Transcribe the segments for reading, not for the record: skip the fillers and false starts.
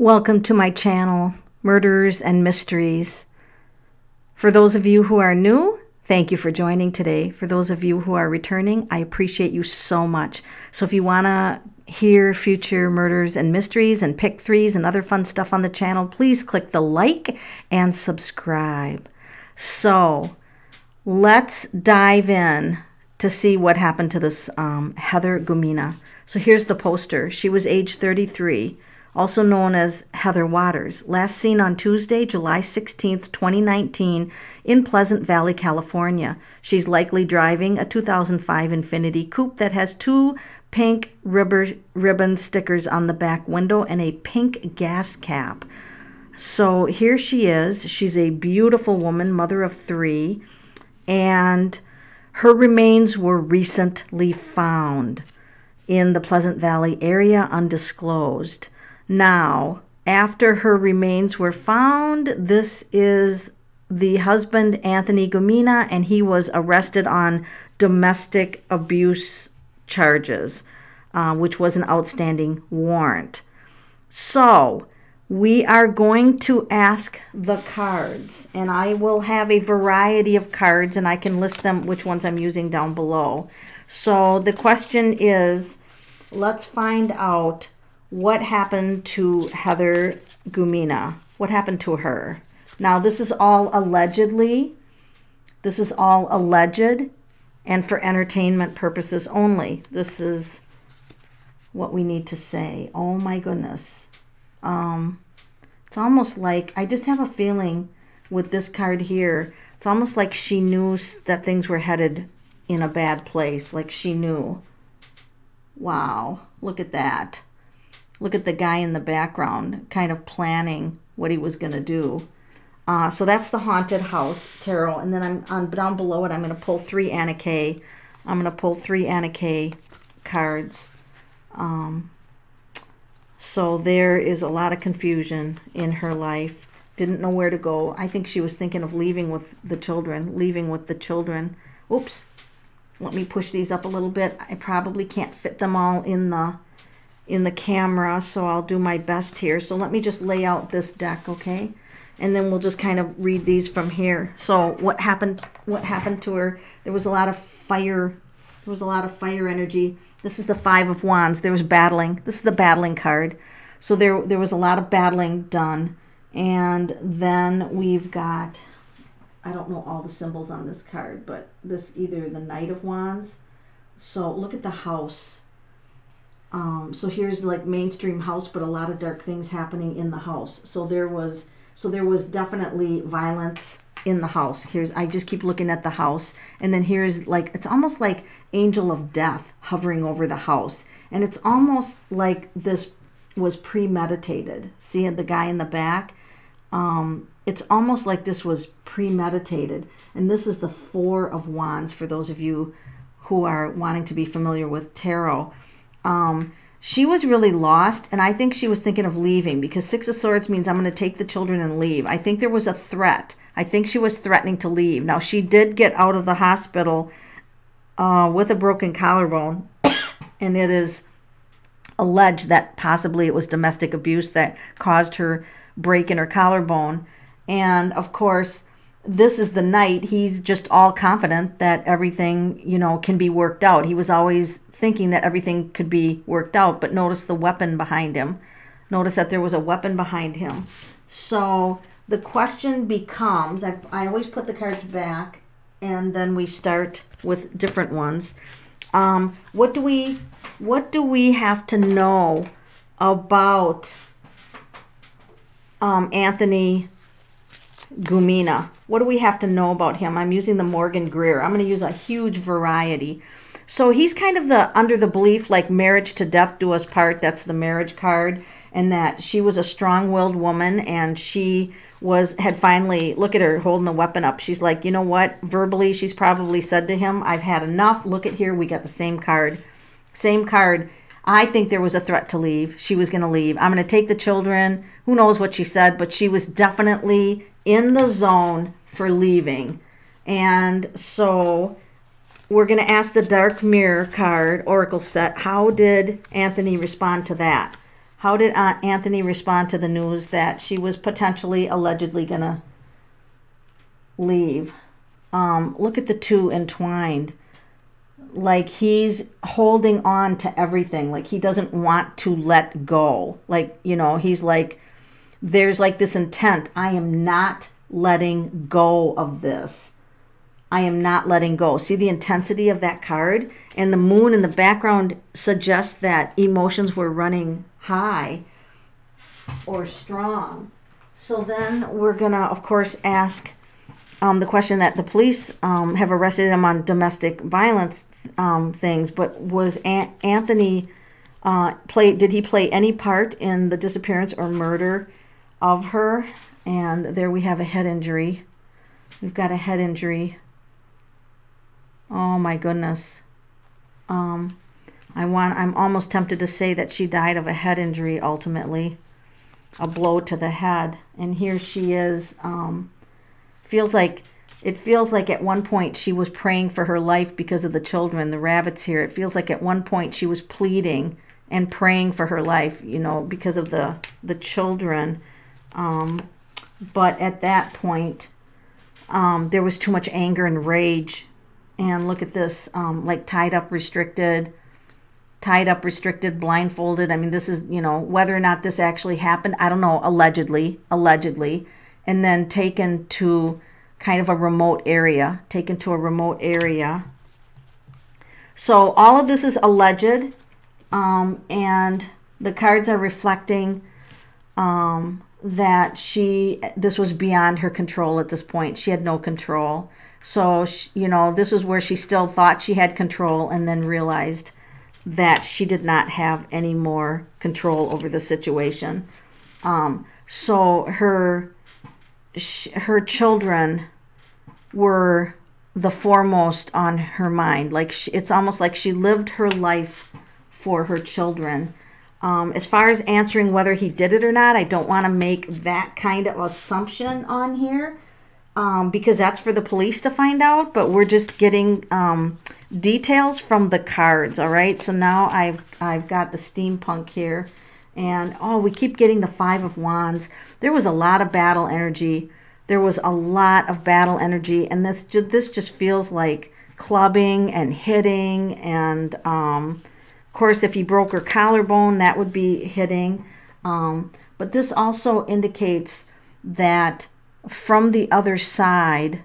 Welcome to my channel, Murders and Mysteries. For those of you who are new, thank you for joining today. For those of you who are returning, I appreciate you so much. So if you want to hear future murders and mysteries and pick threes and other fun stuff on the channel, please click the like and subscribe. So let's dive in to see what happened to this Heather Gumina. So here's the poster. She was age 33. Also known as Heather Waters, last seen on Tuesday, July 16th, 2019, in Pleasant Valley, California. She's likely driving a 2005 Infiniti Coupe that has two pink ribbon stickers on the back window and a pink gas cap. So here she is. She's a beautiful woman, mother of three, and her remains were recently found in the Pleasant Valley area, undisclosed. Now, after her remains were found, this is the husband, Anthony Gumina, and he was arrested on domestic abuse charges, which was an outstanding warrant. So, we are going to ask the cards, and I will have a variety of cards, and I can list them, which ones I'm using down below. So, the question is, let's find out what happened to Heather Gumina. What happened to her? Now, this is all allegedly. This is all alleged and for entertainment purposes only. This is what we need to say. Oh my goodness. It's almost like, I just have a feeling with this card here, it's almost like she knew that things were headed in a bad place. Like she knew. Wow, look at that. Look at the guy in the background kind of planning what he was going to do. So that's the Haunted House Tarot. And then down below it, I'm going to pull three Anna Kay. I'm going to pull three Anna Kay cards. So there is a lot of confusion in her life. Didn't know where to go. I think she was thinking of leaving with the children. Oops. Let me push these up a little bit. I probably can't fit them all in the camera, so I'll do my best here. So let me just lay out this deck, okay? And then we'll just kind of read these from here. So what happened to her? There was a lot of fire. There was a lot of fire energy. This is the Five of Wands. There was battling. This is the battling card. So there was a lot of battling done. And then we've got, I don't know all the symbols on this card, but this either the Knight of Wands. So look at the house. So here's like mainstream house, but a lot of dark things happening in the house. So there was definitely violence in the house. I just keep looking at the house, and then here's like, it's almost like angel of death hovering over the house, and it's almost like this was premeditated. See the guy in the back? It's almost like this was premeditated, and this is the Four of Wands for those of you who are wanting to be familiar with tarot. She was really lost, and I think she was thinking of leaving, because Six of Swords means I'm going to take the children and leave. I think there was a threat. I think she was threatening to leave. Now, she did get out of the hospital with a broken collarbone, and it is alleged that possibly it was domestic abuse that caused her break in her collarbone. And, of course, this is the Knight. He's just all confident that everything, can be worked out. He was always thinking that everything could be worked out, but notice the weapon behind him. Notice that there was a weapon behind him. So the question becomes, I always put the cards back, and then we start with different ones. What do we have to know about Anthony Gumina? What do we have to know about him? I'm using the Morgan Greer. I'm going to use a huge variety. So he's kind of under the belief, like marriage to death do us part. That's the marriage card. And that she was a strong-willed woman, and she had finally, look at her holding the weapon up. She's like, you know what? Verbally, she's probably said to him, I've had enough. Look at here. We got the same card. Same card. I think there was a threat to leave. She was going to leave. I'm going to take the children. Who knows what she said, but she was definitely in the zone for leaving. And so we're going to ask the Dark Mirror card, Oracle set, how did Anthony respond to that? How did Anthony respond to the news that she was potentially, allegedly going to leave? Look at the two entwined. Like he's holding on to everything. Like he doesn't want to let go. Like, you know, he's like, there's like this intent. I am not letting go of this. I am not letting go. See the intensity of that card? And the moon in the background suggests that emotions were running high or strong. So then we're going to, of course, ask the question that the police have arrested him on domestic violence things, but was Anthony, did he play any part in the disappearance or murder of her? And there we have a head injury. We've got a head injury. Oh my goodness. I'm almost tempted to say that she died of a head injury ultimately, a blow to the head. And here she is. It feels like at one point she was praying for her life because of the children, the rabbits here. It feels like at one point she was pleading and praying for her life, you know, because of the children. But at that point, there was too much anger and rage. And look at this, like tied up, restricted, blindfolded. I mean, this is, you know, whether or not this actually happened, I don't know, allegedly, and then taken to kind of a remote area, So all of this is alleged, and the cards are reflecting that this was beyond her control at this point. She had no control. So, you know, this was where she still thought she had control and then realized that she did not have any more control over the situation. So her children were the foremost on her mind. Like it's almost like she lived her life for her children. As far as answering whether he did it or not, I don't want to make that kind of assumption on here. Because that's for the police to find out, but we're just getting details from the cards. All right, so now I've got the steampunk here, and oh, we keep getting the Five of Wands. There was a lot of battle energy. And this just feels like clubbing and hitting, and of course, if he broke her collarbone, that would be hitting. But this also indicates that from the other side,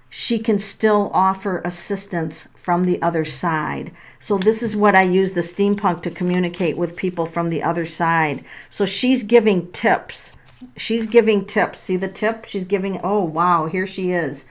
she can still offer assistance from the other side. So this is what I use the steampunk to communicate with people from the other side. So she's giving tips. See the tip? She's giving, oh wow, here she is.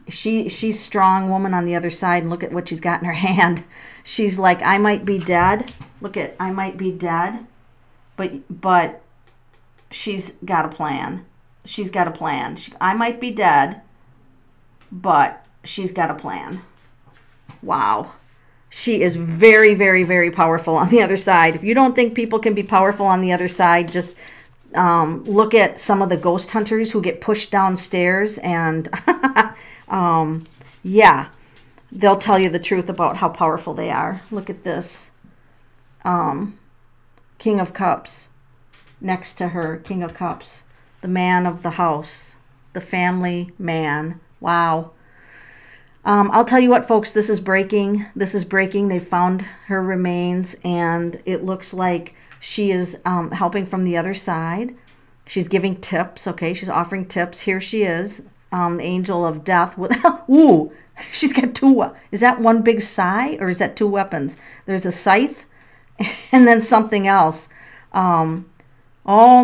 She's strong woman on the other side, and look at what she's got in her hand. She's like, I might be dead. Look at, I might be dead, but she's got a plan. I might be dead, but she's got a plan. Wow. She is very, very, very powerful on the other side. If you don't think people can be powerful on the other side, just look at some of the ghost hunters who get pushed downstairs, and yeah, they'll tell you the truth about how powerful they are. Look at this. King of Cups. Next to her, King of Cups. The man of the house, the family man. Wow. I'll tell you what, folks, this is breaking. They found her remains, and it looks like she is helping from the other side. She's giving tips, okay? She's offering tips. Here she is, the angel of death. With ooh, she's got two. Is that one big sigh, or is that two weapons? There's a scythe and then something else. Oh,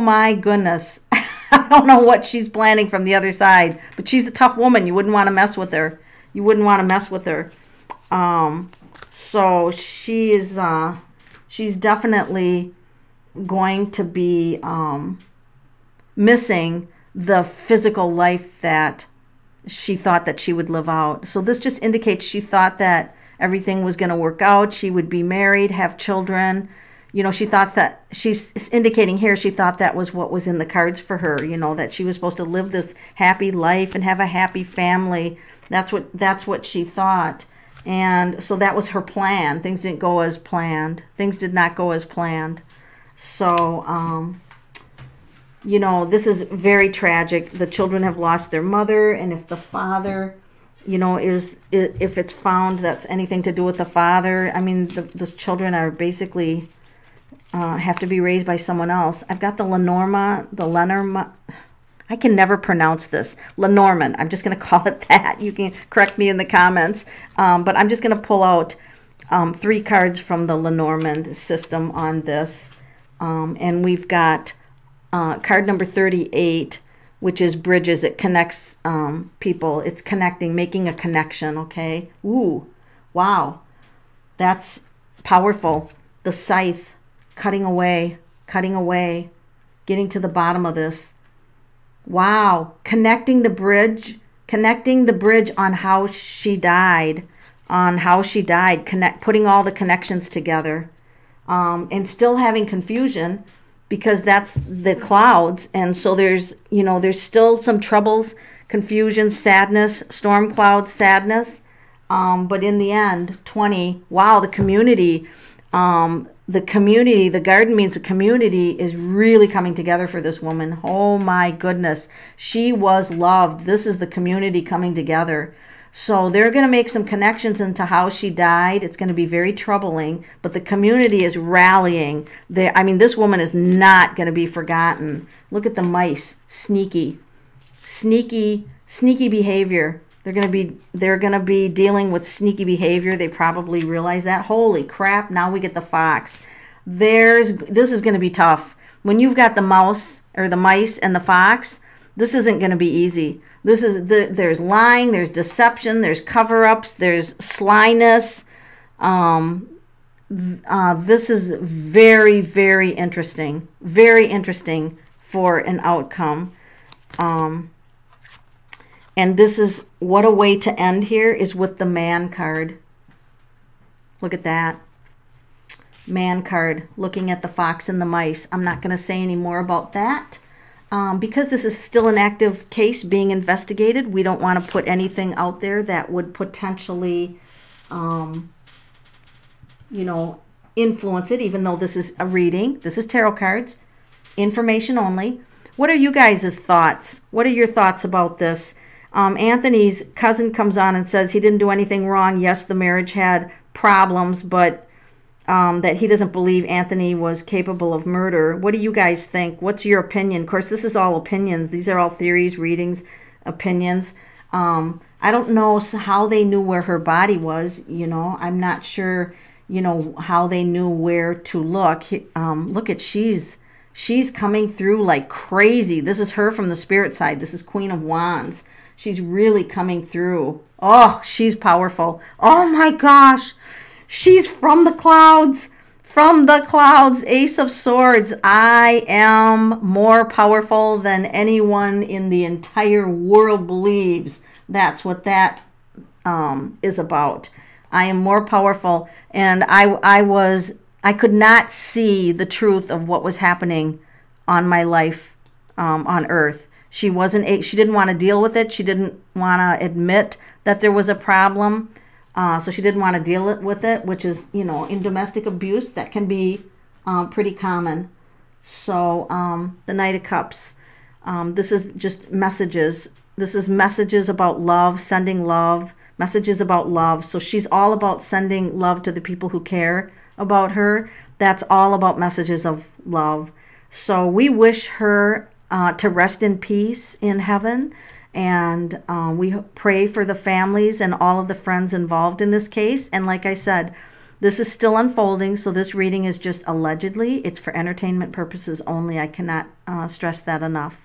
my goodness. I don't know what she's planning from the other side, but she's a tough woman. You wouldn't want to mess with her. So she's definitely going to be missing the physical life that she thought that she would live out. So this just indicates she thought that everything was going to work out. She would be married, have children. You know, she thought that, she's indicating here, she thought that was what was in the cards for her, you know, that she was supposed to live this happy life and have a happy family. That's what she thought. And so that was her plan. Things didn't go as planned. Things did not go as planned. So, you know, this is very tragic. The children have lost their mother, and if the father, you know, if it's found that's anything to do with the father, I mean, the children are basically have to be raised by someone else. I've got the Lenormand. I can never pronounce this. Lenormand. I'm just going to call it that. You can correct me in the comments. But I'm just going to pull out 3 cards from the Lenormand system on this. And we've got card number 38, which is bridges. It connects people. It's connecting, making a connection, okay? Ooh, wow. That's powerful. The scythe, cutting away, getting to the bottom of this. Wow, connecting the bridge on how she died, putting all the connections together, and still having confusion because that's the clouds. And so there's, you know, there's still some troubles, confusion, sadness, storm cloud, sadness. But in the end, 20, wow, the community, the garden means the community is really coming together for this woman. Oh my goodness. She was loved. This is the community coming together. So they're going to make some connections into how she died. It's going to be very troubling, but the community is rallying. I mean, this woman is not going to be forgotten. Look at the mice. Sneaky behavior. They're going to be dealing with sneaky behavior. They probably realize that. Holy crap, now we get the fox. This is going to be tough. When you've got the mouse or the mice and the fox, this isn't going to be easy. There's lying, there's deception, there's cover-ups, there's slyness. This is very, very interesting. Very interesting for an outcome. And this is, what a way to end here is with the man card. Look at that. Man card, looking at the fox and the mice. I'm not going to say any more about that. Because this is still an active case being investigated, we don't want to put anything out there that would potentially, you know, influence it, even though this is a reading. This is tarot cards, information only. What are you guys' thoughts? What are your thoughts about this? Anthony's cousin comes on and says he didn't do anything wrong. Yes, the marriage had problems, but that he doesn't believe Anthony was capable of murder. What do you guys think? What's your opinion? Of course, this is all opinions. These are all theories, readings, opinions. I don't know how they knew where her body was. You know, I'm not sure, you know, how they knew where to look. Look at, she's coming through like crazy. This is her from the spirit side. This is Queen of Wands. She's really coming through. Oh, she's powerful. Oh my gosh. She's from the clouds. From the clouds. Ace of Swords. I am more powerful than anyone in the entire world believes. That's what that is about. I am more powerful. And I could not see the truth of what was happening on my life on earth. She didn't want to deal with it. She didn't want to admit that there was a problem. So she didn't want to deal with it, which is, you know, in domestic abuse, that can be pretty common. So the Knight of Cups, this is just messages. This is messages about love, sending love, messages about love. So she's all about sending love to the people who care about her. That's all about messages of love. So we wish her to rest in peace in heaven. And we pray for the families and all of the friends involved in this case. And like I said, this is still unfolding, so this reading is just allegedly. It's for entertainment purposes only. I cannot stress that enough.